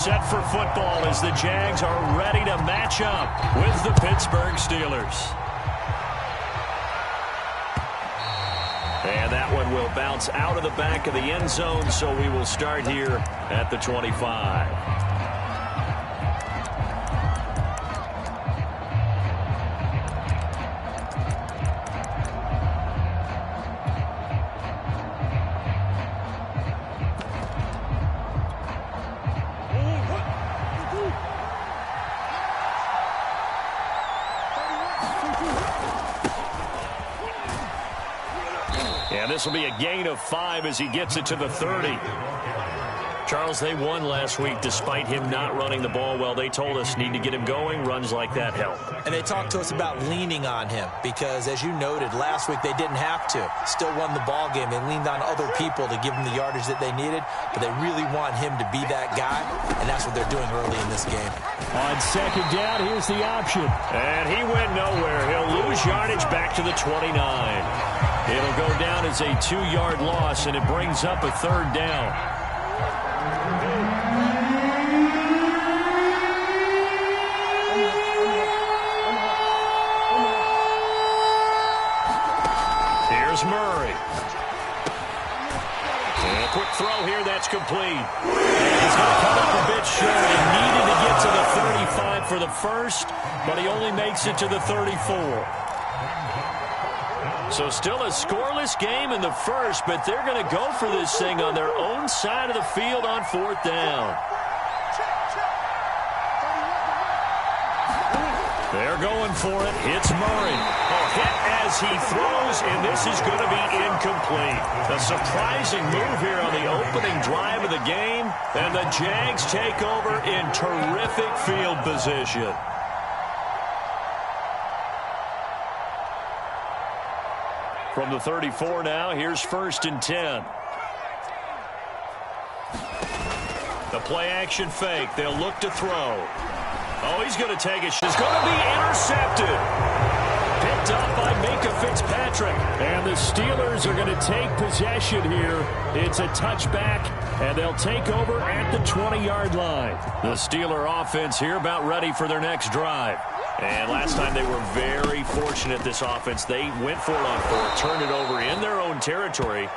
Set for football as the Jags are ready to match up with the Pittsburgh Steelers. And that one will bounce out of the back of the end zone, so we will start here at the 25. This will be a gain of 5 as he gets it to the 30. Charles, they won last week despite him not running the ball well. They told us need to get him going. Runs like that help. And they talked to us about leaning on him because, as you noted, last week they didn't have to. Still won the ball game. They leaned on other people to give them the yardage that they needed, but they really want him to be that guy, and that's what they're doing early in this game. On second down, here's the option. And he went nowhere. He'll lose yardage back to the 29. It'll go down as a 2-yard loss, and it brings up a third down. Here's Murray. And a quick throw here, that's complete. And he's going to come up a bit short. He needed to get to the 35 for the first, but he only makes it to the 34. So still a scoreless game in the first, but they're going to go for this thing on their own side of the field on fourth down. They're going for it. Hits Murray. A hit as he throws, and this is going to be incomplete. A surprising move here on the opening drive of the game, and the Jags take over in terrific field position. From the 34 now, here's 1st and 10. The play-action fake. They'll look to throw. Oh, he's going to take it. She's going to be intercepted. Picked up by Minka Fitzpatrick. And the Steelers are going to take possession here. It's a touchback, and they'll take over at the 20-yard line. The Steeler offense here about ready for their next drive. And last time they were very fortunate, this offense. They went for it on 4th, turned it over in their own territory,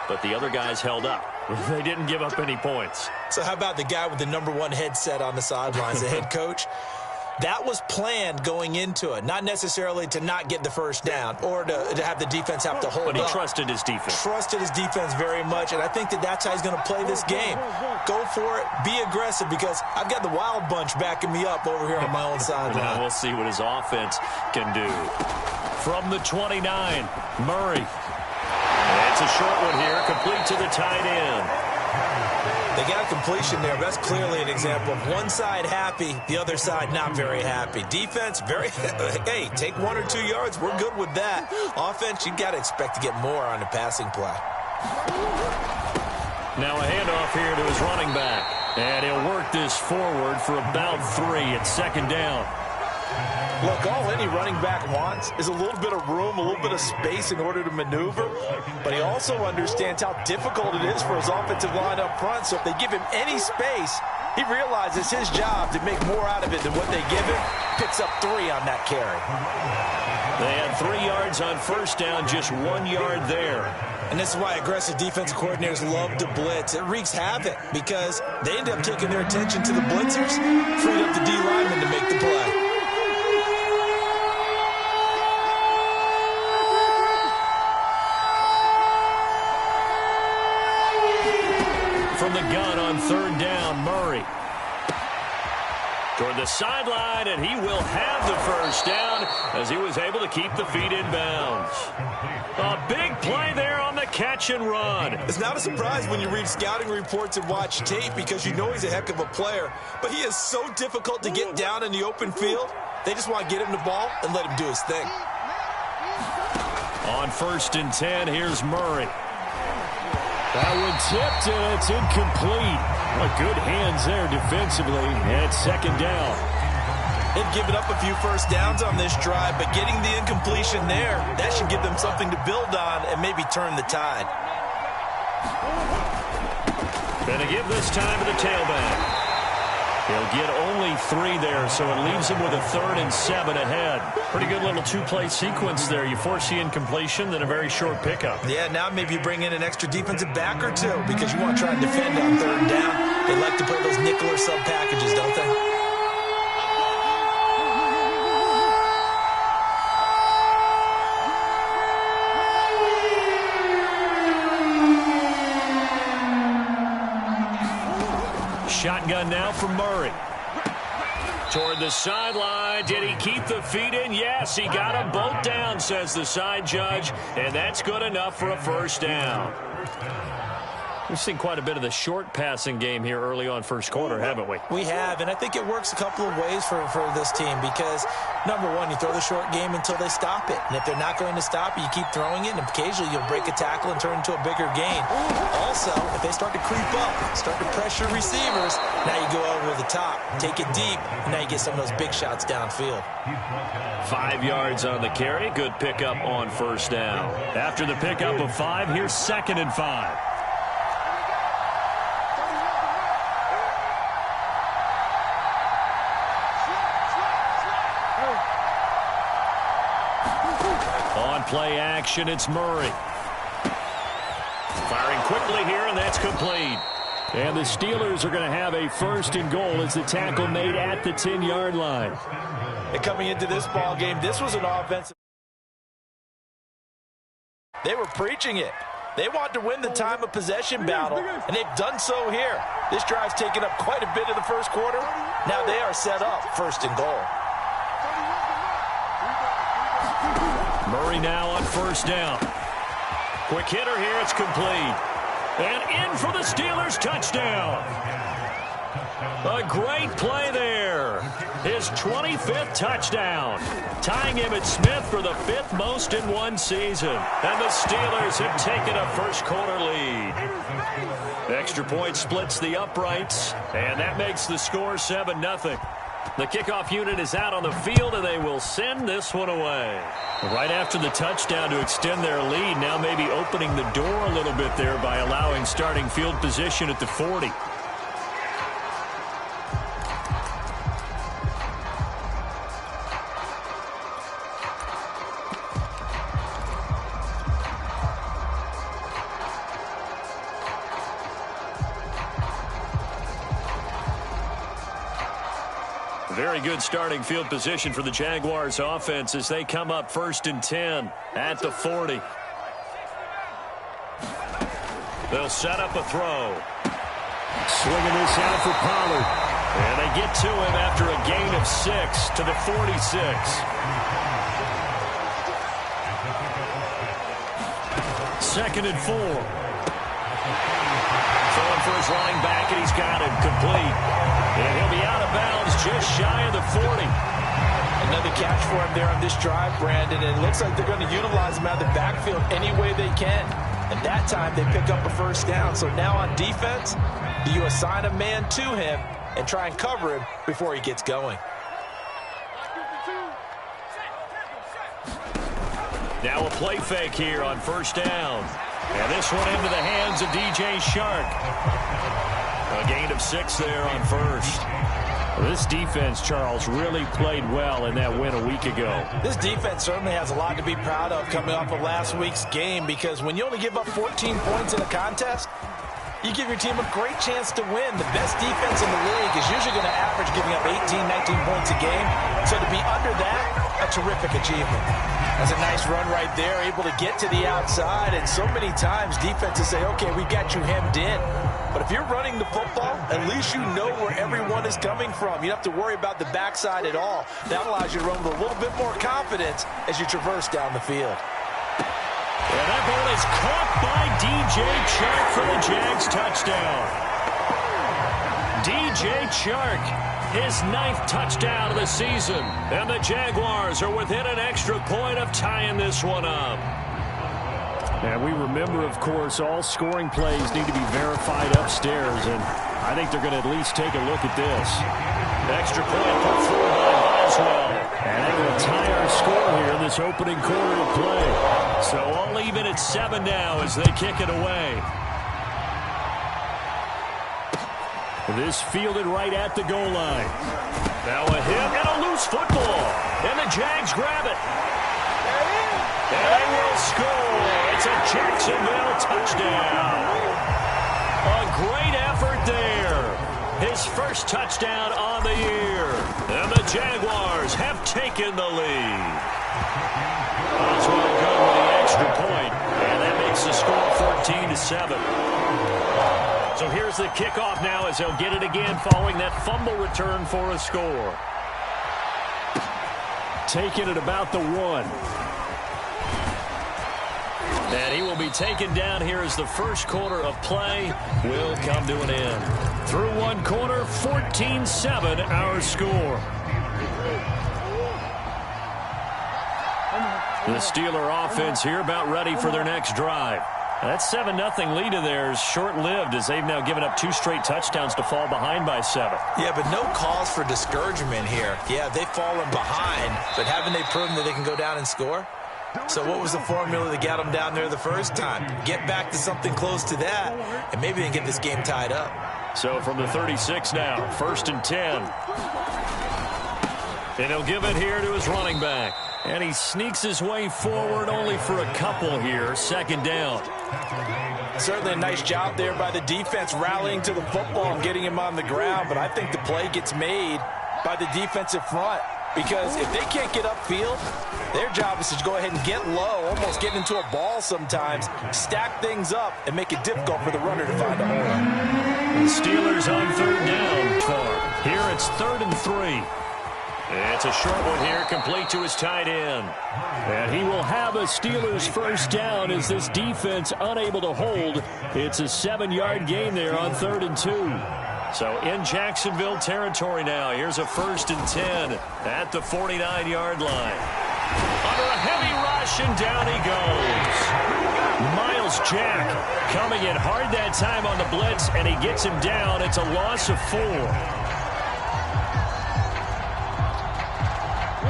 but the other guys held up. They didn't give up any points. So how about the guy with the #1 headset on the sidelines, the head coach? That was planned going into it, not necessarily to not get the first down or to have the defense have to hold up. But he trusted his defense. Trusted his defense very much, and I think that's how he's going to play this game. Go for it. Be aggressive, because I've got the wild bunch backing me up over here on my own sideline. Now we'll see what his offense can do. From the 29, Murray. It's a short one here, complete to the tight end. They got a completion there. That's clearly an example of one side happy, the other side not very happy. Defense, very, hey, take 1 or 2 yards. We're good with that. Offense, you got to expect to get more on the passing play. Now a handoff here to his running back. And he'll work this forward for about 3 at 2nd down. Look, all any running back wants is a little bit of room, a little bit of space in order to maneuver. But he also understands how difficult it is for his offensive line up front. So if they give him any space, he realizes his job to make more out of it than what they give him. Picks up 3 on that carry. They had 3 yards on 1st down, just 1 yard there. And this is why aggressive defensive coordinators love to blitz. It wreaks havoc because they end up taking their attention to the blitzers, freed up the D lineman to make the play. From the gun on 3rd down, Murray. Toward the sideline, and he will have the first down as he was able to keep the feet in bounds. A big play there on the catch and run. It's not a surprise when you read scouting reports and watch tape because you know he's a heck of a player, but he is so difficult to get down in the open field. They just want to get him the ball and let him do his thing. On 1st and 10, here's Murray. That one tipped, and it's incomplete. What good hands there defensively at 2nd down. They've given up a few first downs on this drive, but getting the incompletion there, that should give them something to build on and maybe turn the tide. Going to give this time to the tailback. He'll get only 3 there, so it leaves him with a 3rd and 7 ahead. Pretty good little 2-play sequence there. You force the incompletion, then a very short pickup. Yeah, now maybe you bring in an extra defensive back or two because you want to try and defend on 3rd down. They like to play those nickel or sub packages, don't they? Shotgun now from Murray. Toward the sideline. Did he keep the feet in? Yes, he got them both down, says the side judge. And that's good enough for a 1st down. We've seen quite a bit of the short passing game here early on first quarter, haven't we? We have, and I think it works a couple of ways for this team because, number one, you throw the short game until they stop it. And if they're not going to stop it, you keep throwing it, and occasionally you'll break a tackle and turn it into a bigger gain. Also, if they start to creep up, start to pressure receivers, now you go over the top, take it deep, and now you get some of those big shots downfield. 5 yards on the carry. Good pickup on 1st down. After the pickup of 5, here's 2nd and 5. Play action, it's Murray. Firing quickly here, and that's complete. And the Steelers are going to have a 1st and goal as the tackle made at the 10-yard line. And coming into this ball game, this was an offensive. They were preaching it. They want to win the time of possession battle, and they've done so here. This drive's taken up quite a bit of the first quarter. Now they are set up 1st and goal. Murray now on 1st down. Quick hitter here, it's complete. And in for the Steelers, touchdown. A great play there. His 25th touchdown. Tying him at Smith for the 5th most in one season. And the Steelers have taken a first quarter lead. Extra point splits the uprights. And that makes the score 7-0. The kickoff unit is out on the field, and they will send this one away. Right after the touchdown to extend their lead, now maybe opening the door a little bit there by allowing starting field position at the 40. Very good starting field position for the Jaguars offense as they come up 1st and 10 at the 40. They'll set up a throw. Swinging this out for Pollard. And they get to him after a gain of 6 to the 46. Second and 4. Throwing for his running back, and he's got it complete. And he'll be out of bounds just shy of the 40. Another catch for him there on this drive, Brandon. And it looks like they're going to utilize him out of the backfield any way they can. And that time they pick up a 1st down. So now on defense, do you assign a man to him and try and cover him before he gets going? Now a play fake here on 1st down. And this one into the hands of DJ Shark. A gain of 6 there on 1st. This defense, Charles, really played well in that win a week ago. This defense certainly has a lot to be proud of coming off of last week's game because when you only give up 14 points in a contest, you give your team a great chance to win. The best defense in the league is usually going to average giving up 18, 19 points a game. So to be under that, a terrific achievement. That's a nice run right there, able to get to the outside. And so many times defenses say, okay, we got you hemmed in. But if you're running the football, at least you know where everyone is coming from. You don't have to worry about the backside at all. That allows you to run with a little bit more confidence as you traverse down the field. And that ball is caught by DJ Chark for the Jags touchdown. DJ Chark, his 9th touchdown of the season. And the Jaguars are within an extra point of tying this one up. And we remember, of course, all scoring plays need to be verified upstairs. And I think they're going to at least take a look at this. Extra point put through by Boswell. And they're going to tie our score here in this opening quarter of play. So all even at 7 now as they kick it away. This fielded right at the goal line. Now a hit and a loose football. And the Jags grab it. And they will score. It's a Jacksonville touchdown. A great effort there. His first touchdown on the year. And the Jaguars have taken the lead. Oswald good with the extra point. And that makes the score 14-7. So here's the kickoff now as they'll get it again following that fumble return for a score. Taking it about the 1. And he will be taken down here as the first quarter of play will come to an end. Through one quarter, 14-7 our score. The Steeler offense here about ready for their next drive. That 7-0 lead of theirs short-lived as they've now given up 2 straight touchdowns to fall behind by 7. Yeah, but no cause for discouragement here. Yeah, they've fallen behind, but haven't they proven that they can go down and score? So what was the formula that got them down there the first time? Get back to something close to that, and maybe they can get this game tied up. So from the 36 now, 1st and 10. And he'll give it here to his running back. And he sneaks his way forward only for a couple here. 2nd down. Certainly a nice job there by the defense rallying to the football and getting him on the ground. But I think the play gets made by the defensive front. Because if they can't get upfield, their job is to go ahead and get low, almost get into a ball sometimes, stack things up, and make it difficult for the runner to find a hole. The Steelers on 3rd down. Here it's 3rd and 3. It's a short one here, complete to his tight end. And he will have a Steelers first down as this defense unable to hold. It's a 7-yard gain there on 3rd and 2. So in Jacksonville territory now. Here's a 1st and 10 at the 49-yard line. Under a heavy rush, and down he goes. Myles Jack coming in hard that time on the blitz, and he gets him down. It's a loss of 4.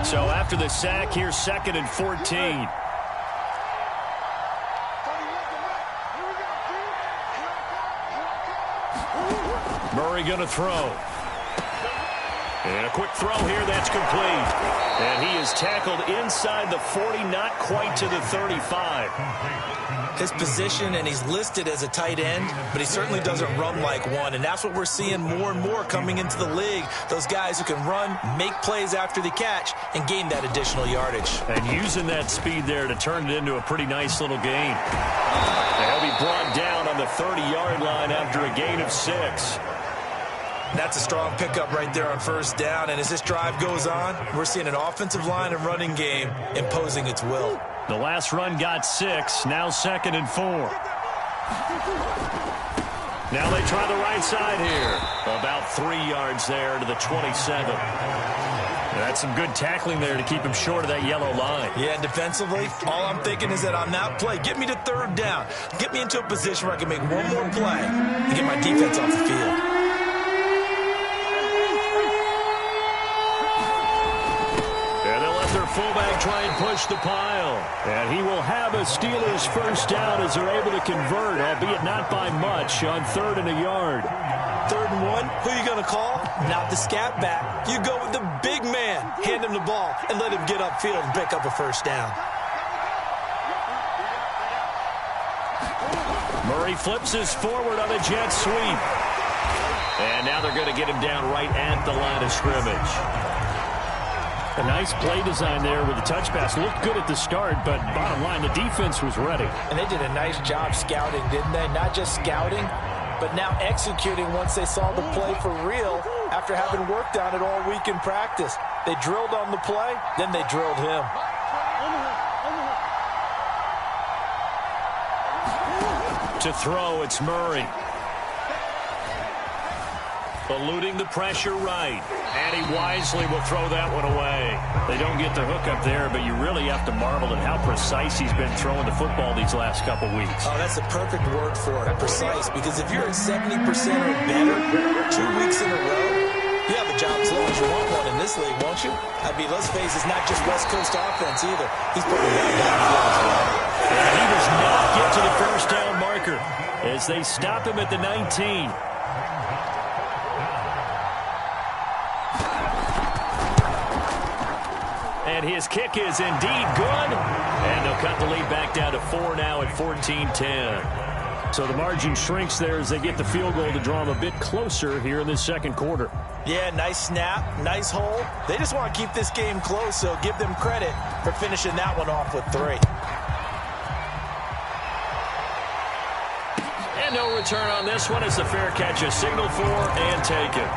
So after the sack, here's 2nd and 14. Murray going to throw. And a quick throw here, that's complete. And he is tackled inside the 40, not quite to the 35. His position, and he's listed as a tight end, but he certainly doesn't run like one. And that's what we're seeing more and more coming into the league. Those guys who can run, make plays after the catch, and gain that additional yardage. And using that speed there to turn it into a pretty nice little gain. And he'll be brought down on the 30-yard line after a gain of 6. That's a strong pickup right there on 1st down. And as this drive goes on, we're seeing an offensive line and running game imposing its will. The last run got 6. Now 2nd and 4. Now they try the right side here. About 3 yards there to the 27. That's some good tackling there to keep him short of that yellow line. Yeah, and defensively, all I'm thinking is that on that play, get me to 3rd down. Get me into a position where I can make one more play and get my defense off the field. Fullback try and push the pile. And he will have a Steelers first down as they're able to convert, albeit not by much, on 3rd and a yard. 3rd and 1, who are you going to call? Not the scat back. You go with the big man. Hand him the ball and let him get upfield and pick up a first down. Murray flips his forward on a jet sweep. And now they're going to get him down right at the line of scrimmage. A nice play design there with the touch pass. Looked good at the start, but bottom line, the defense was ready. And they did a nice job scouting, didn't they? Not just scouting, but now executing once they saw the play for real after having worked on it all week in practice. They drilled on the play, then they drilled him. To throw, it's Murray. Eluding the pressure right. And he wisely will throw that one away. They don't get the hook up there, but you really have to marvel at how precise he's been throwing the football these last couple weeks. Oh, that's the perfect word for it, precise. Because if you're at 70% or better 2 weeks in a row, you have a job as long as you want one in this league, won't you? I mean, let's face it, it's not just West Coast offense either. He's putting that down as well. And he does not get to the first down marker as they stop him at the 19. and his kick is indeed good. And they'll cut the lead back down to 4 now at 14-10. So the margin shrinks there as they get the field goal to draw them a bit closer here in this second quarter. Yeah, nice snap, nice hole. They just want to keep this game close, so give them credit for finishing that one off with 3. And no return on this one. It's a fair catch, a signal for and taken.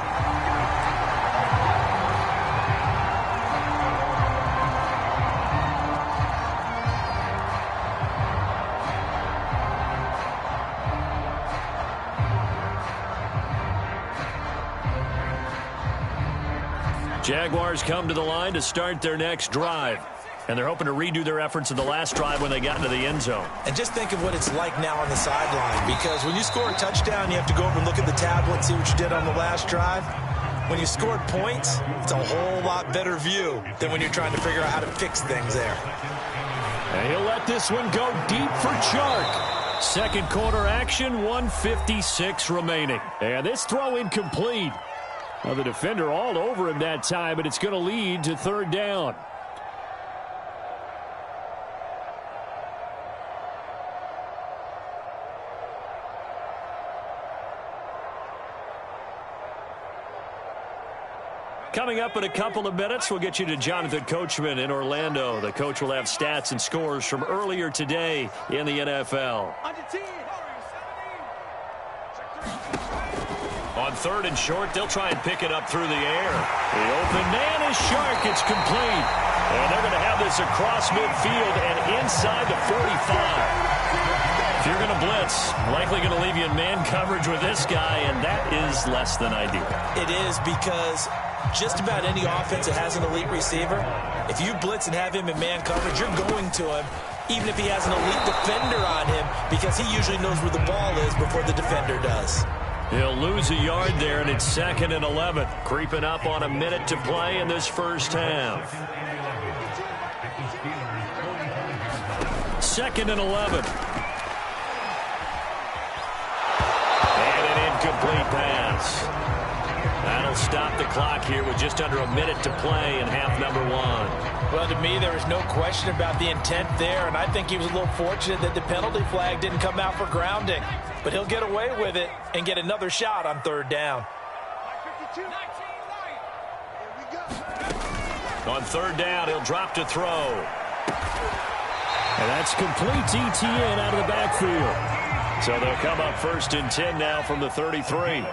Jaguars come to the line to start their next drive. And they're hoping to redo their efforts in the last drive when they got into the end zone. And just think of what it's like now on the sideline, because when you score a touchdown, you have to go over and look at the tablet and see what you did on the last drive. When you scored points, it's a whole lot better view than when you're trying to figure out how to fix things there. And he'll let this one go deep for Chark. Second quarter action, 1:56 remaining. And this throw incomplete. Well, the defender all over him that time, but it's going to lead to third down. Coming up in a couple of minutes, we'll get you to Jonathan Coachman in Orlando. The coach will have stats and scores from earlier today in the NFL. On third and short, they'll try and pick it up through the air. The open man is Chark. It's complete. And they're going to have this across midfield and inside the 45. If you're going to blitz, likely going to leave you in man coverage with this guy, and that is less than ideal. It is, because just about any offense that has an elite receiver, if you blitz and have him in man coverage, you're going to him, even if he has an elite defender on him, because he usually knows where the ball is before the defender does. He'll lose a yard there, and it's 2nd and 11. Creeping up on a minute to play in this first half. 2nd and 11. And an incomplete pass. That'll stop the clock here with just under a minute to play in half number 1. Well, to me, there was no question about the intent there, and I think he was a little fortunate that the penalty flag didn't come out for grounding. But he'll get away with it and get another shot on third down. On third down, he'll drop to throw. And that's complete to ETN out of the backfield. So they'll come up 1st and 10 now from the 33.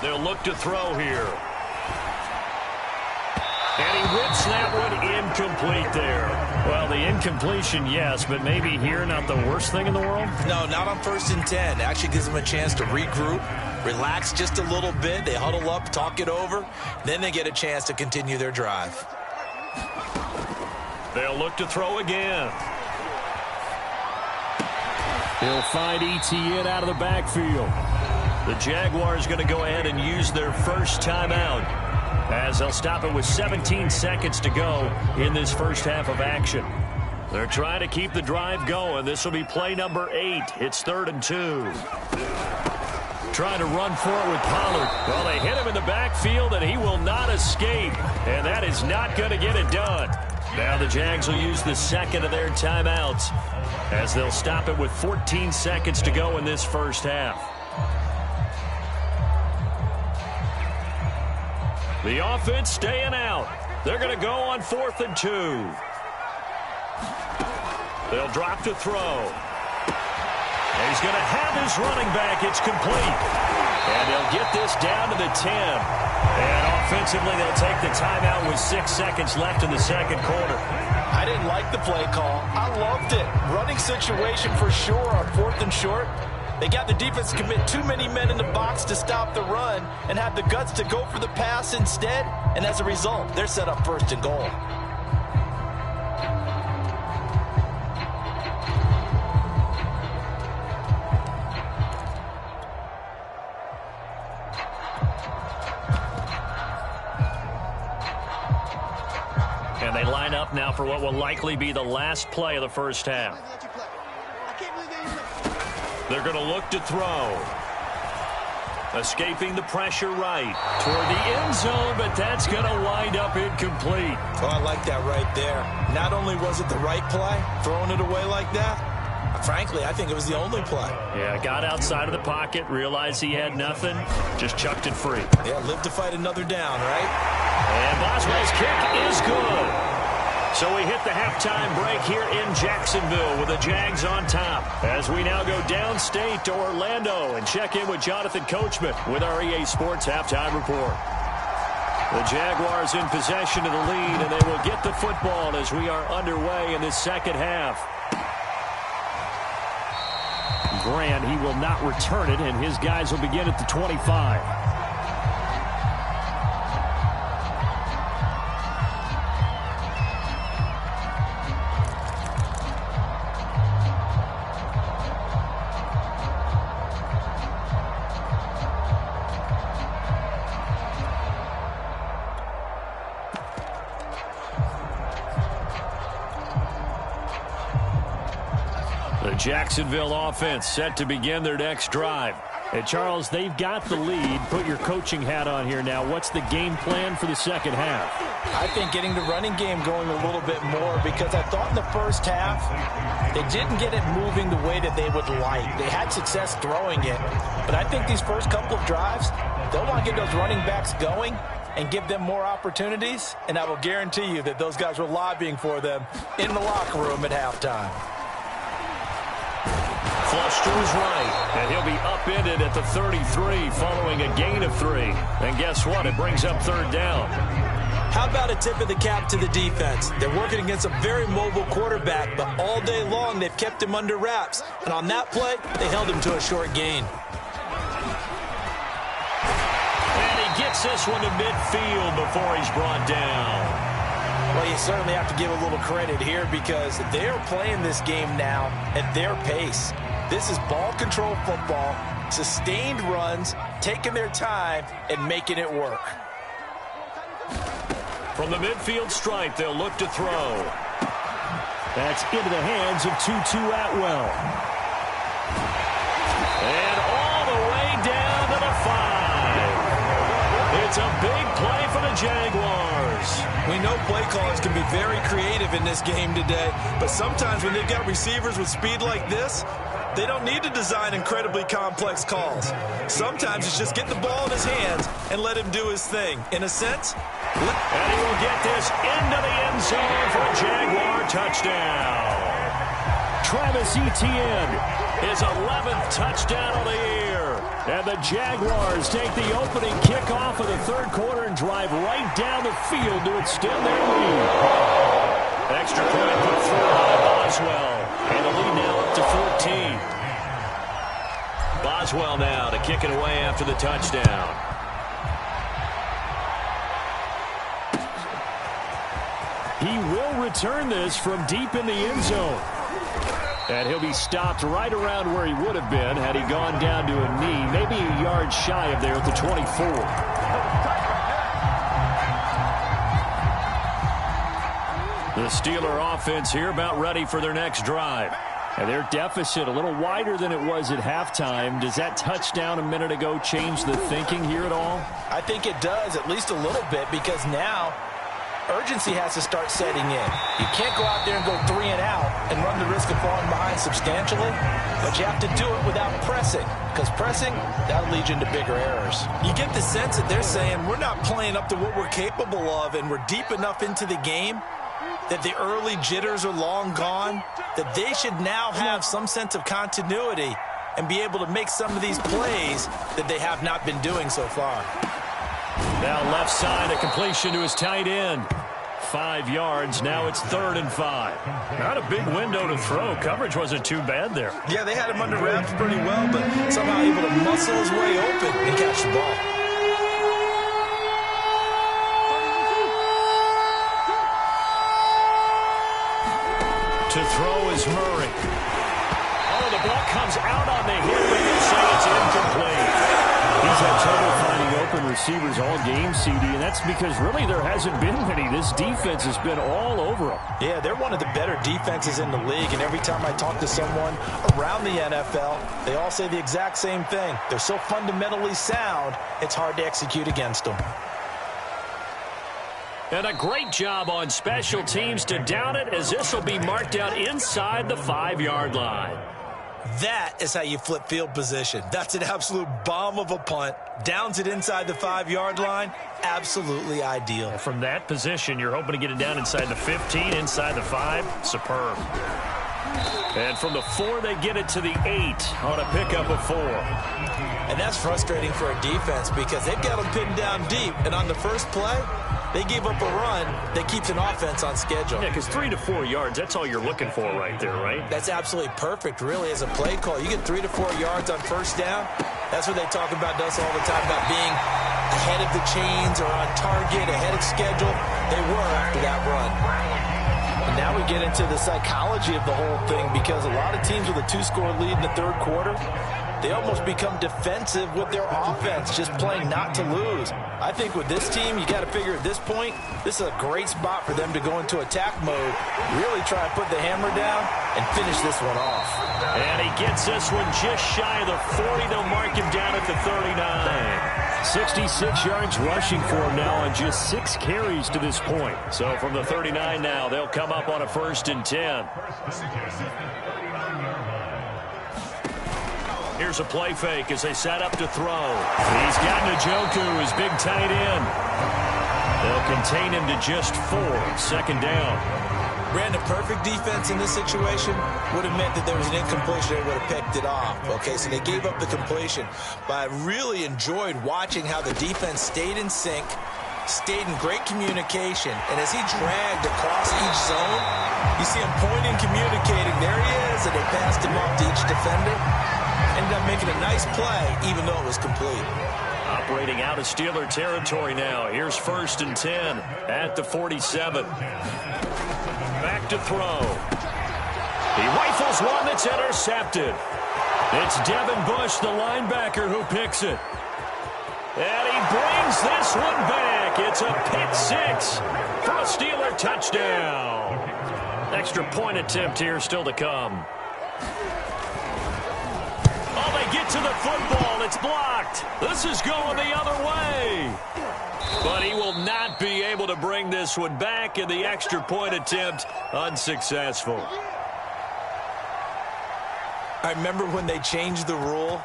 They'll look to throw here. And he whips that one incomplete there. Well, the incompletion, yes, but maybe here not the worst thing in the world? No, not on 1st and 10. Actually gives them a chance to regroup, relax just a little bit. They huddle up, talk it over. Then they get a chance to continue their drive. They'll look to throw again. He'll find ETN out of the backfield. The Jaguars going to go ahead and use their first timeout, as they'll stop it with 17 seconds to go in this first half of action. They're trying to keep the drive going. This will be play number 8. It's 3rd and 2. Trying to run for it with Pollard. Well, they hit him in the backfield, and he will not escape. And that is not going to get it done. Now the Jags will use the second of their timeouts, as they'll stop it with 14 seconds to go in this first half. The offense staying out. They're going to go on 4th and 2. They'll drop to throw. And he's going to have his running back. It's complete. And they'll get this down to the 10. And offensively, they'll take the timeout with 6 seconds left in the second quarter. I didn't like the play call. I loved it. Running situation for sure on 4th and short. They got the defense to commit too many men in the box to stop the run and have the guts to go for the pass instead. And as a result, they're set up 1st and goal. And they line up now for what will likely be the last play of the first half. They're going to look to throw. Escaping the pressure right toward the end zone, but that's going to wind up incomplete. Oh, I like that right there. Not only was it the right play, throwing it away like that, frankly, I think it was the only play. Yeah, got outside of the pocket, realized he had nothing, just chucked it free. Yeah, live to fight another down, right? And Boswell's kick is good. So we hit the halftime break here in Jacksonville with the Jags on top. As we now go downstate to Orlando and check in with Jonathan Coachman with our EA Sports Halftime Report. The Jaguars in possession of the lead, and they will get the football as we are underway in this second half. Grant, he will not return it, and his guys will begin at the 25. Jacksonville offense set to begin their next drive. And Charles, they've got the lead. Put your coaching hat on here now. What's the game plan for the second half? I think getting the running game going a little bit more, because I thought in the first half they didn't get it moving the way that they would like. They had success throwing it. But I think these first couple of drives, they'll want to get those running backs going and give them more opportunities. And I will guarantee you that those guys were lobbying for them in the locker room at halftime. Flush to his right, and he'll be upended at the 33 following a gain of 3. And guess what? It brings up third down. How about a tip of the cap to the defense? They're working against a very mobile quarterback, but all day long they've kept him under wraps. And on that play, they held him to a short gain. And he gets this one to midfield before he's brought down. Well, you certainly have to give a little credit here, because they're playing this game now at their pace. This is ball control football, sustained runs, taking their time and making it work. From the midfield stripe, they'll look to throw. That's into the hands of Tutu Atwell. And all the way down to the 5. It's a big play for the Jaguars. We know play callers can be very creative in this game today, but sometimes when they've got receivers with speed like this, they don't need to design incredibly complex calls. Sometimes it's just get the ball in his hands and let him do his thing. In a sense, and he will get this into the end zone for a Jaguar touchdown. Travis Etienne, his 11th touchdown of the year. And the Jaguars take the opening kickoff of the third quarter and drive right down the field to extend their lead. Extra point put through by Boswell. And the lead now up to 14. Boswell now to kick it away after the touchdown. He will return this from deep in the end zone. And he'll be stopped right around where he would have been had he gone down to a knee, maybe a yard shy of there at the 24. The Steeler offense here about ready for their next drive. And their deficit a little wider than it was at halftime. Does that touchdown a minute ago change the thinking here at all? I think it does, at least a little bit, because now urgency has to start setting in. You can't go out there and go 3 and out and run the risk of falling behind substantially, but you have to do it without pressing, because pressing, that'll lead you into bigger errors. You get the sense that they're saying we're not playing up to what we're capable of, and we're deep enough into the game that the early jitters are long gone, that they should now have some sense of continuity and be able to make some of these plays that they have not been doing so far. Now left side, a completion to his tight end. 5 yards. Now it's 3rd and 5. Not a big window to throw. Coverage wasn't too bad there. Yeah, they had him under wraps pretty well, but somehow able to muscle his way open and catch the ball. To throw is Murray. Oh, the ball comes out on the hip, and they say it's incomplete. He's had trouble finding open receivers all game, CD, and that's because really there hasn't been many. This defense has been all over him. Yeah, they're one of the better defenses in the league, and every time I talk to someone around the NFL, they all say the exact same thing. They're so fundamentally sound, it's hard to execute against them. And a great job on special teams to down it, as this will be marked out inside the 5-yard line. That is how you flip field position. That's an absolute bomb of a punt. Downs it inside the 5-yard line. Absolutely ideal. From that position, you're hoping to get it down inside the 15, inside the 5. Superb. And from the 4, they get it to the 8 on a pickup of 4. And that's frustrating for a defense because they've got them pinned down deep. And on the first play, they gave up a run that keeps an offense on schedule. Yeah, because 3 to 4 yards, that's all you're looking for right there, right? That's absolutely perfect, really, as a play call. You get 3 to 4 yards on first down. That's what they talk about us all the time, about being ahead of the chains or on target, ahead of schedule. They were after that run. And now we get into the psychology of the whole thing, because a lot of teams with a 2-score lead in the third quarter, they almost become defensive with their offense, just playing not to lose. I think with this team, you got to figure at this point, this is a great spot for them to go into attack mode, really try and put the hammer down and finish this one off. And he gets this one just shy of the 40. They'll mark him down at the 39. 66 yards rushing for him now on just 6 carries to this point. So from the 39 now, they'll come up on a 1st and 10. Here's a play fake as they set up to throw. He's got Njoku, his big tight end. They'll contain him to just 4. 2nd down. Brandon, perfect defense in this situation would have meant that there was an incompletion. They would have picked it off. Okay, so they gave up the completion. But I really enjoyed watching how the defense stayed in sync, stayed in great communication. And as he dragged across each zone, you see him pointing, communicating. There he is, and they passed him off to each defender. Ended up making a nice play, even though it was complete. Operating out of Steeler territory now. Here's 1st and 10 at the 47. Back to throw. He rifles one that's intercepted. It's Devin Bush, the linebacker, who picks it. And he brings this one back. It's a pick 6 for a Steeler touchdown. Extra point attempt here still to come. Oh, they get to the football. It's blocked. This is going the other way. But he will not be able to bring this one back, and the extra point attempt unsuccessful. I remember when they changed the rule,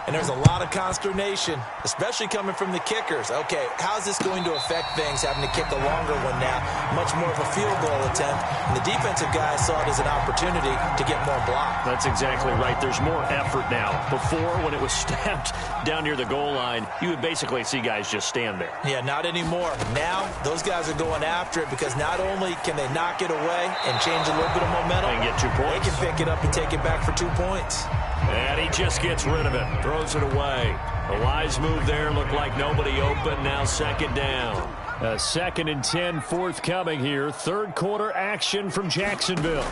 and there's a lot of consternation, especially coming from the kickers. Okay, how's this going to affect things, having to kick a longer one now, much more of a field goal attempt? And the defensive guys saw it as an opportunity to get more block. That's exactly right. There's more effort now. Before, when it was snapped down near the goal line, you would basically see guys just stand there. Yeah, not anymore. Now, those guys are going after it because not only can they knock it away and change a little bit of momentum, and get 2 points. They can pick it up and take it back for 2 points. And he just gets rid of it, throws it away. A wise move there, looked like nobody open, now 2nd down. A 2nd and 10 forthcoming here. 3rd quarter action from Jacksonville.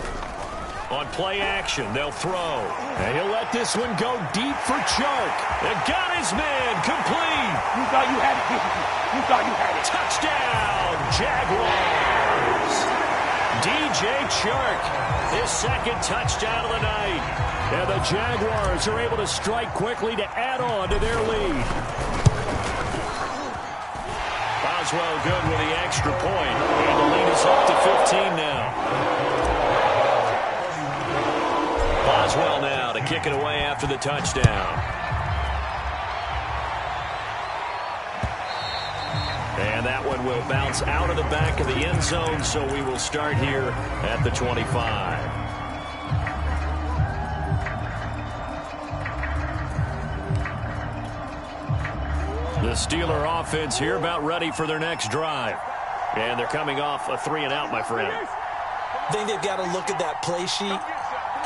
On play action, they'll throw. And he'll let this one go deep for Chark. And got his man, complete. You thought you had it. You thought you had it. Touchdown, Jaguars. DJ Chark, his 2nd touchdown of the night. And the Jaguars are able to strike quickly to add on to their lead. Boswell good with the extra point. And the lead is up to 15 now. Boswell now to kick it away after the touchdown. And that one will bounce out of the back of the end zone, so we will start here at the 25. The Steeler offense here about ready for their next drive. And they're coming off a 3-and-out, my friend. I think they've got to look at that play sheet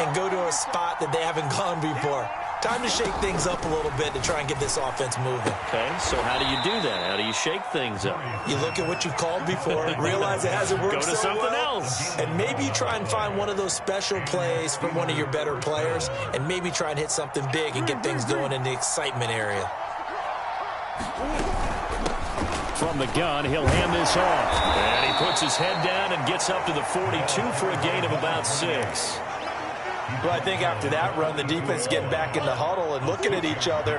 and go to a spot that they haven't gone before. Time to shake things up a little bit to try and get this offense moving. Okay, so how do you do that? How do you shake things up? You look at what you've called before, realize it hasn't worked Go to so something well, else. and maybe you try and find one of those special plays from one of your better players, and maybe try and hit something big and get things going in the excitement area. From the gun, he'll hand this off. And he puts his head down and gets up to the 42 for a gain of about 6. Well, I think after that run, the defense getting back in the huddle and looking at each other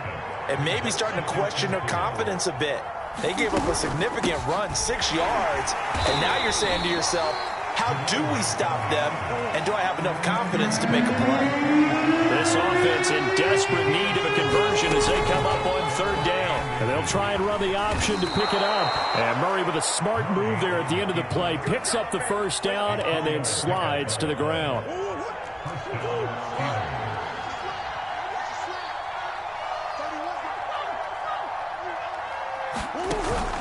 and maybe starting to question their confidence a bit. They gave up a significant run, 6 yards, and now you're saying to yourself, how do we stop them, and do I have enough confidence to make a play? This offense in desperate need of a conversion as they come up on 3rd down. And they'll try and run the option to pick it up. And Murray with a smart move there at the end of the play, picks up the 1st down and then slides to the ground.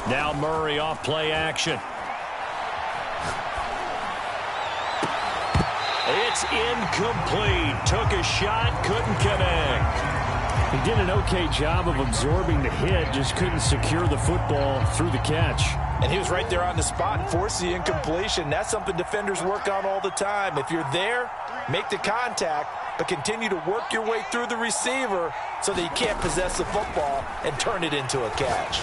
Now Murray off play action. It's incomplete. Took a shot, couldn't connect. He did an okay job of absorbing the hit, just couldn't secure the football through the catch. And he was right there on the spot and forced the incompletion. That's something defenders work on all the time. If you're there, make the contact, but continue to work your way through the receiver so that you can't possess the football and turn it into a catch.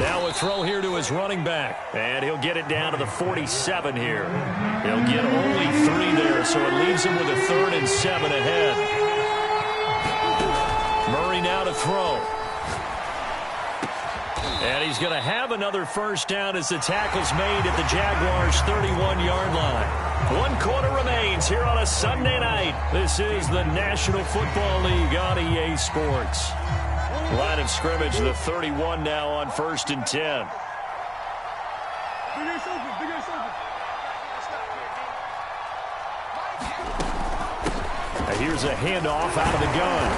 Now a throw here to his running back. And he'll get it down to the 47 here. He'll get only 3 there, so it leaves him with a 3rd and 7 ahead. Murray now to throw. And he's going to have another 1st down as the tackle's made at the Jaguars' 31-yard line. 1 quarter remains here on a Sunday night. This is the National Football League on EA Sports. Line of scrimmage, the 31 now on 1st and 10. Here's a handoff out of the gun.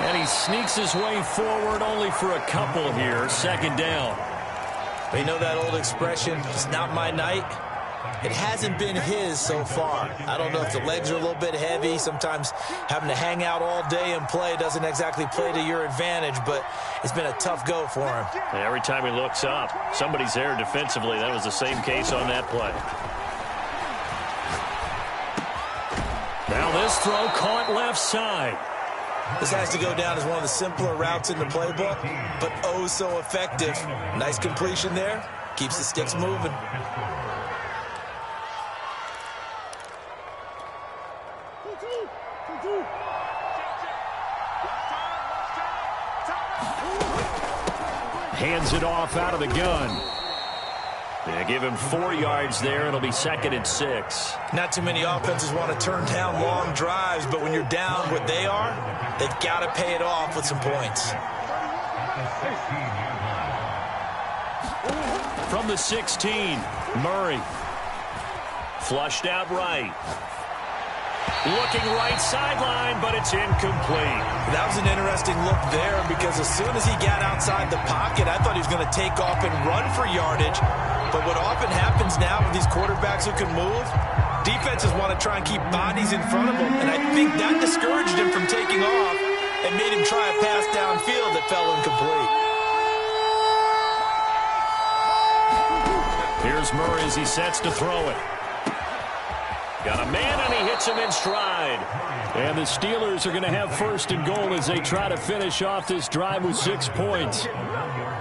And he sneaks his way forward only for a couple here. 2nd down. You know that old expression, it's not my night? It hasn't been his so far. I don't know if the legs are a little bit heavy. Sometimes having to hang out all day and play doesn't exactly play to your advantage, but it's been a tough go for him. And every time he looks up, somebody's there defensively. That was the same case on that play. Now this throw caught left side. This has to go down as one of the simpler routes in the playbook, but oh so effective. Nice completion there. Keeps the sticks moving. Hands it off out of the gun. They give him 4 yards there. It'll be 2nd and 6. Not too many offenses want to turn down long drives, but when you're down what they are, they've got to pay it off with some points. From the 16, Murray. Flushed out right. Looking right sideline, but it's incomplete. That was an interesting look there because as soon as he got outside the pocket, I thought he was going to take off and run for yardage. But what often happens now with these quarterbacks who can move, defenses want to try and keep bodies in front of them. And I think that discouraged him from taking off and made him try a pass downfield that fell incomplete. Here's Murray as he sets to throw it. Got a man, and he hits him in stride. And the Steelers are going to have 1st and goal as they try to finish off this drive with 6 points.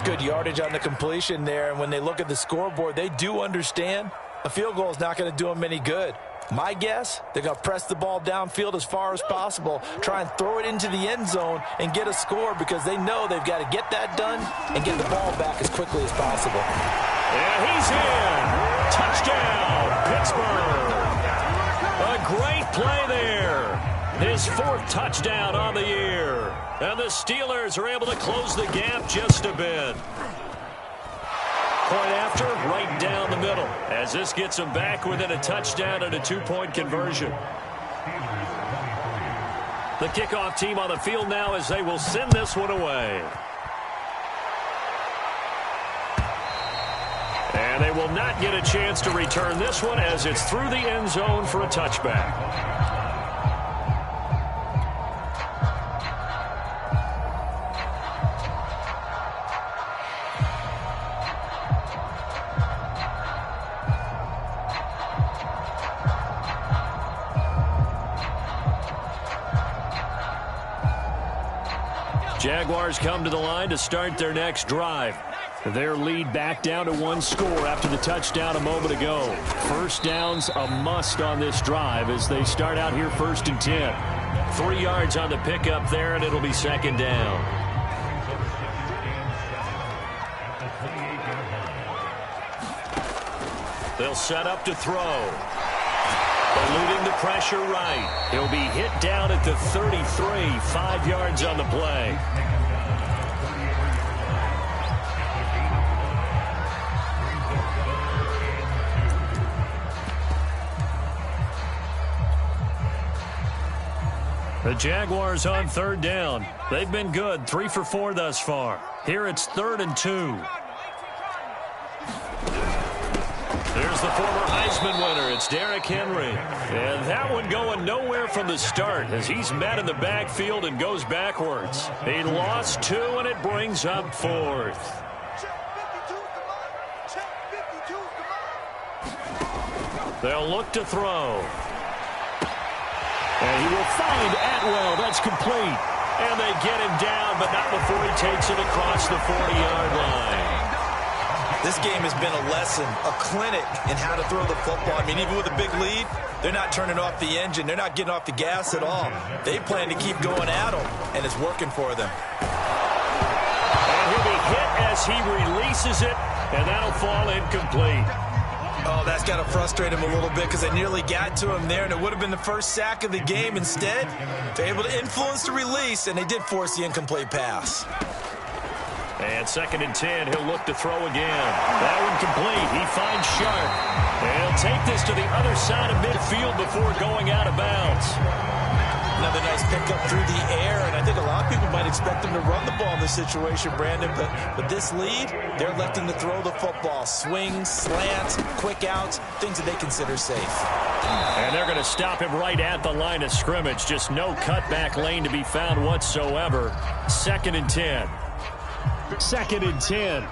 Good yardage on the completion there, and when they look at the scoreboard, they do understand a field goal is not going to do them any good. My guess, they're going to press the ball downfield as far as possible, try and throw it into the end zone and get a score because they know they've got to get that done and get the ball back as quickly as possible. And he's in. Touchdown, Pittsburgh. A great play there. His 4th touchdown on the year. And the Steelers are able to close the gap just a bit. Point after, right down the middle, as this gets them back within a touchdown and a 2-point conversion. The kickoff team on the field now as they will send this one away. And they will not get a chance to return this one as it's through the end zone for a touchback. Jaguars come to the line to start their next drive. Their lead back down to 1 score after the touchdown a moment ago. First down's a must on this drive as they start out here 1st and 10. 3 yards on the pickup there, and it'll be 2nd down. They'll set up to throw. Eluding the pressure right. He'll be hit down at the 33, 5 yards on the play. The Jaguars on 3rd down. They've been good, 3 for 4 thus far. Here it's 3rd and 2. There's the former Heisman winner. It's Derrick Henry. And that one going nowhere from the start as he's met in the backfield and goes backwards. He lost 2, and it brings up 4th. They'll look to throw. And he will find Atwell. That's complete. And they get him down, but not before he takes it across the 40-yard line. This game has been a lesson, a clinic in how to throw the football. I mean, even with a big lead, they're not turning off the engine. They're not getting off the gas at all. They plan to keep going at them, and it's working for them. And he'll be hit as he releases it, and that'll fall incomplete. Oh, that's got to frustrate him a little bit because they nearly got to him there, and it would have been the first sack of the game. Instead, they're able to influence the release, and they did force the incomplete pass. And 2nd and 10, he'll look to throw again. That one complete. He finds Sharp. And he'll take this to the other side of midfield before going out of bounds. Another nice pickup through the air, and I think a lot of people might expect them to run the ball in this situation, Brandon, but with this lead, they're electing to throw the football. Swings, slants, quick outs, things that they consider safe. And they're going to stop him right at the line of scrimmage. Just no cutback lane to be found whatsoever. 2nd and 10. 2nd and 10.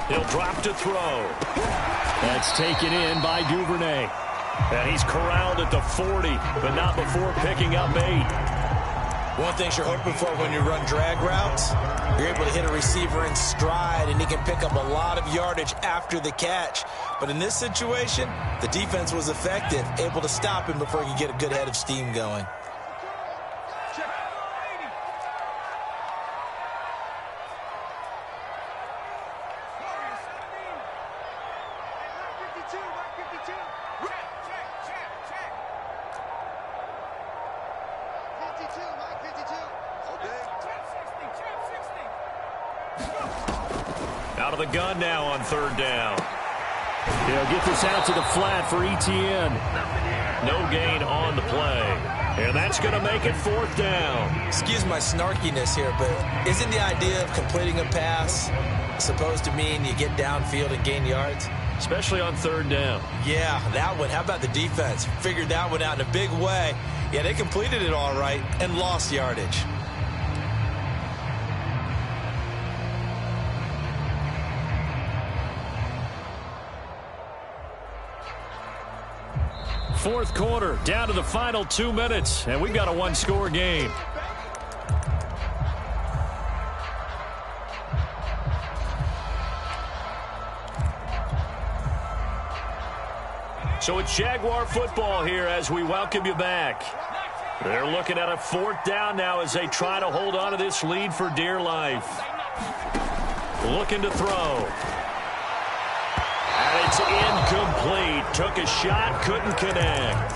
He'll drop to throw. That's taken in by Duvernay. And he's corralled at the 40, but not before picking up 8. One thing you're hoping for when you run drag routes, you're able to hit a receiver in stride, and he can pick up a lot of yardage after the catch. But in this situation, the defense was effective, able to stop him before he could get a good head of steam going. Out of the gun now on 3rd down. He'll get this out to the flat for Etienne. No gain on the play. And that's going to make it 4th down. Excuse my snarkiness here, but isn't the idea of completing a pass supposed to mean you get downfield and gain yards? Especially on 3rd down. Yeah, that one. How about the defense? Figured that one out in a big way. Yeah, they completed it all right and lost yardage. Fourth quarter, down to the final 2 minutes, and we've got a 1-score game. So it's Jaguar football here as we welcome you back. They're looking at a 4th down now as they try to hold on to this lead for dear life. Looking to throw. And it's incomplete. Took a shot, couldn't connect.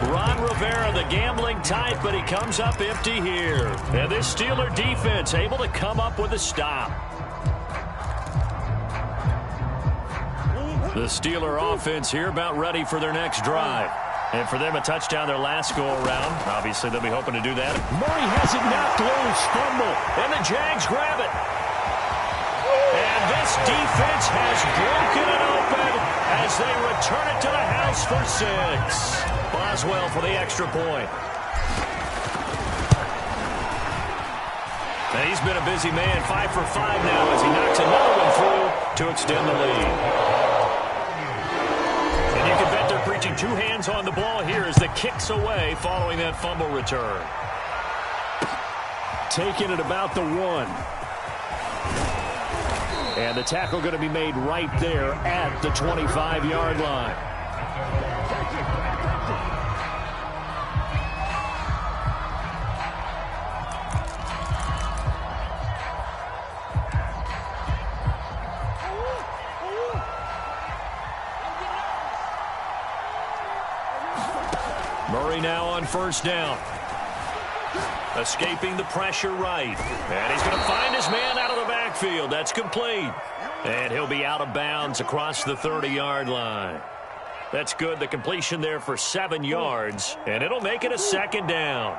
Ron Rivera, the gambling type, but he comes up empty here. And this Steeler defense able to come up with a stop. The Steeler offense here about ready for their next drive. And for them, a touchdown their last go-around. Obviously, they'll be hoping to do that. Murray has it knocked loose. Fumble. And the Jags grab it. And this defense has broken it open as they return it to the house for 6. Boswell for the extra point. And he's been a busy man. 5 for 5 now as he knocks another one through to extend the lead. And you can bet they're preaching two hands on the ball here as the kick's away following that fumble return. Taking it about the 1. And the tackle going to be made right there at the 25-yard line. Murray now on first down. Escaping the pressure right. And he's going to find his man out of the backfield. That's complete. And he'll be out of bounds across the 30-yard line. That's good. The completion there for 7 yards. And it'll make it a second down.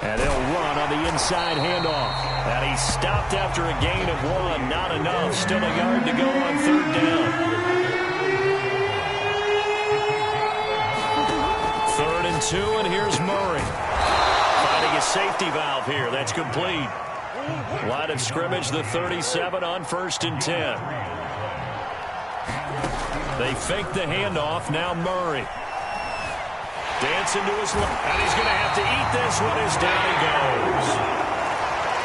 And they'll run on the inside handoff. And he's stopped after a gain of 1. Not enough. Still a yard to go on third down. 3rd and 2, and here's Murray. Finding a safety valve here. That's complete. Line of scrimmage, the 37 on 1st and 10. They fake the handoff. Now Murray. Dancing to his left. And he's going to have to eat this one as down he goes.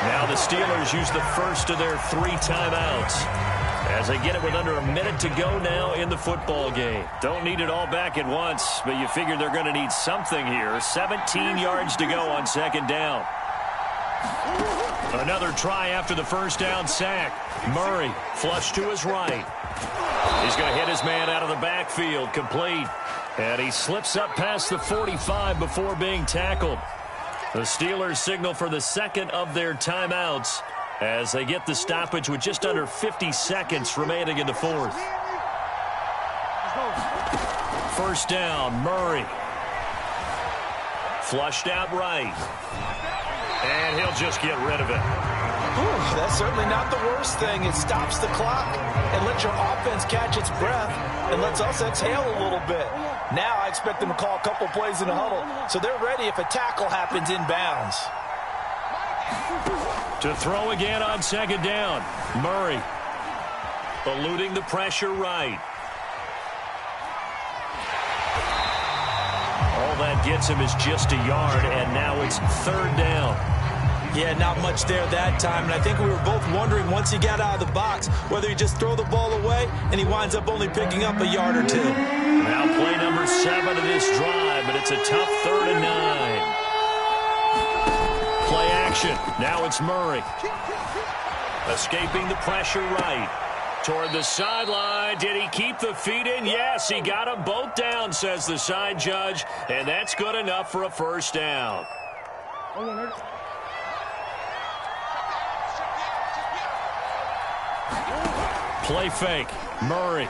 Now the Steelers use the first of their 3 timeouts as they get it with under a minute to go now in the football game. Don't need it all back at once, but you figure they're going to need something here. 17 yards to go on 2nd down. Another try after the first down sack. Murray flush to his right. He's going to hit his man out of the backfield. Complete. And he slips up past the 45 before being tackled. The Steelers signal for the second of their timeouts as they get the stoppage with just under 50 seconds remaining in the 4th. First down, Murray. Flushed out right. And he'll just get rid of it. Ooh, that's certainly not the worst thing. It stops the clock and lets your offense catch its breath and lets us exhale a little bit. Now I expect them to call a couple plays in the huddle so they're ready if a tackle happens inbounds. To throw again on 2nd down. Murray eluding the pressure right. All that gets him is just a yard, and now it's 3rd down. Yeah, not much there that time, and I think we were both wondering once he got out of the box whether he just throw the ball away, and he winds up only picking up a yard or 2. Now play number 7 of this drive, but it's a tough 3rd and 9. Play action. Now it's Murray. Escaping the pressure right. Toward the sideline. Did he keep the feet in? Yes, he got them both down, says the side judge, and that's good enough for a first down. Play fake. Murray.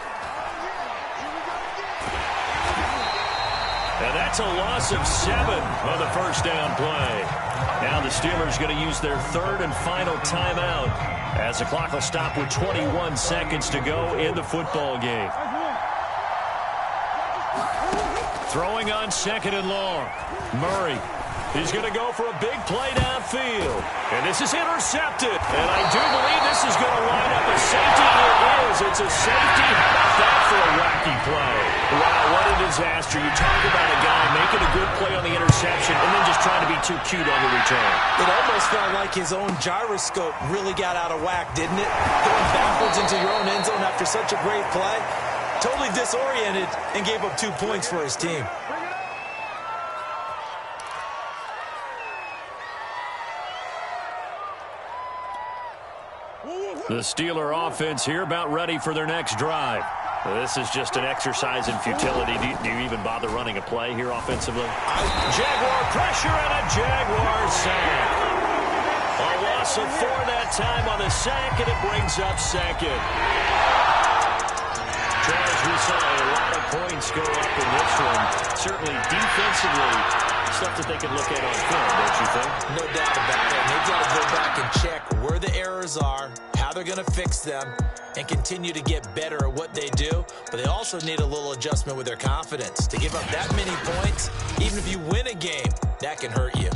And that's a loss of 7 on the first down play. Now the Steelers going to use their 3rd and final timeout as the clock will stop with 21 seconds to go in the football game. Throwing on 2nd and long. Murray. He's going to go for a big play downfield. And this is intercepted. And I do believe this is going to line up a safety. It is. It's a safety. How about that for a wacky play? Wow, what a disaster. You talk about a guy making a good play on the interception and then just trying to be too cute on the return. It almost felt like his own gyroscope really got out of whack, didn't it? Going backwards into your own end zone after such a great play. Totally disoriented and gave up 2 points for his team. The Steeler offense here about ready for their next drive. This is just an exercise in futility. Do you even bother running a play here offensively? Jaguar pressure and a Jaguar sack. A loss of 4 that time on the sack, and it brings up 2nd. Charles, we saw a lot of points go up in this one. Certainly defensively, stuff that they can look at on film, don't you think? No doubt about it. They've got to go back and check where the errors are, how they're going to fix them, and continue to get better at what they do. But they also need a little adjustment with their confidence. To give up that many points, even if you win a game, that can hurt you.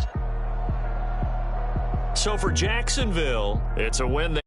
So for Jacksonville, it's a win.